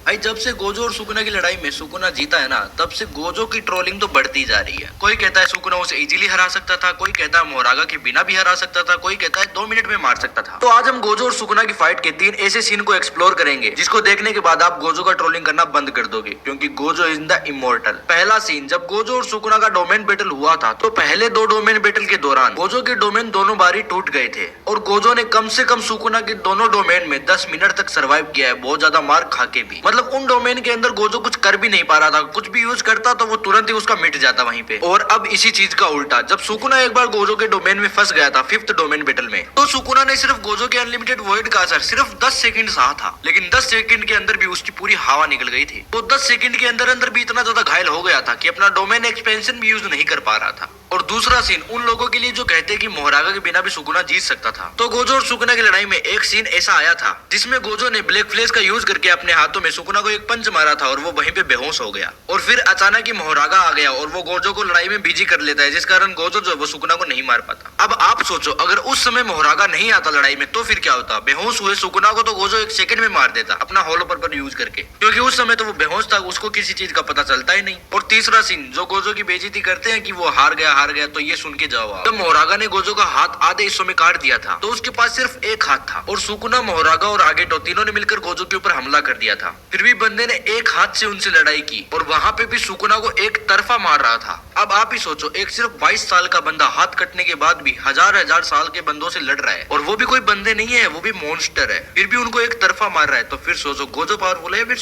भाई जब से गोजो और सुकुना की लड़ाई में सुकुना जीता है ना, तब से गोजो की ट्रोलिंग तो बढ़ती जा रही है। कोई कहता है सुकुना उसे इजीली हरा सकता था, कोई कहता है मोरागा के बिना भी हरा सकता था, कोई कहता है 2 मिनट में मार सकता था। तो आज हम गोजो और सुकुना की फाइट के 3 ऐसे सीन को एक्सप्लोर करेंगे जिसको देखने के बाद आप गोजो का ट्रोलिंग करना बंद कर दोगे, क्योंकि गोजो इज द इमोर्टल। पहला सीन, जब गोजो और सुकुना का डोमेन बैटल हुआ था तो पहले 2 डोमेन बैटल के दौरान गोजो के डोमेन दोनों बारी टूट गए थे और गोजो ने कम से कम सुकुना के दोनों डोमेन में 10 मिनट तक सर्वाइव किया है, बहुत ज्यादा मार खा के भी। मतलब उन डोमेन के अंदर गोजो कुछ कर भी नहीं पा रहा था, कुछ भी यूज करता तो वो तुरंत ही उसका मिट जाता वहीं पे। और अब इसी चीज का उल्टा, जब सुकुना एक बार गोजो के डोमेन में फंस गया था 5th डोमेन बैटल में, तो सुकुना ने सिर्फ गोजो के अनलिमिटेड वॉइड का असर सिर्फ 10 सेकंड सहा था, लेकिन 10 सेकंड के अंदर भी उसकी पूरी हवा निकल गई थी। तो 10 सेकंड के अंदर अंदर भी इतना ज्यादा घायल हो गया था कि अपना डोमेन एक्सपेंशन भी यूज नहीं कर पा रहा था। और दूसरा सीन, उन लोगों के लिए जो कहते हैं कि मोहरागा के बिना भी सुकुना जीत सकता था, तो गोजो और सुकुना की लड़ाई में एक सीन ऐसा आया था जिसमें गोजो ने ब्लैक फ्लेश का यूज करके अपने हाथों में सुकुना को एक पंच मारा था और वो वहीं पे बेहोश हो गया। और फिर अचानक ही मोहरागा आ गया और वो गोजो को लड़ाई में बिजी कर लेता है, जिस कारण गोजो जो है वो सुकुना को नहीं मार पाता। अब आप सोचो, अगर उस समय मोहरागा नहीं आता लड़ाई में तो फिर क्या होता? बेहोश हुए सुकुना को तो गोजो 1 सेकंड में मार देता अपना होलोपर पर यूज करके, क्योंकि उस समय तो वो बेहोश था, उसको किसी चीज का पता चलता ही नहीं। और तीसरा सीन, जो गोजो की बेइज्जती करते हैं कि वो हार गया, तो ये सुन के जवाब, जब मोहरागा ने गोजो का हाथ आधे हिस्सों में काट दिया था तो उसके पास सिर्फ एक हाथ था और सुकुना, मोहरागा और आगेटो तीनों ने मिलकर गोजो के ऊपर हमला कर दिया था। फिर भी बंदे ने एक हाथ से उनसे लड़ाई की और वहां पे भी सुकुना को एक तरफा मार रहा था। अब आप ही सोचो, एक सिर्फ 22 साल का बंदा हाथ कटने के बाद भी हजार साल के बंदों से लड़ रहा है, और वो भी कोई बंदे नहीं है, वो भी मॉन्स्टर है, फिर भी उनको एक तरफा मार रहा है। तो फिर सोचो, गोजो पावरफुल है फिर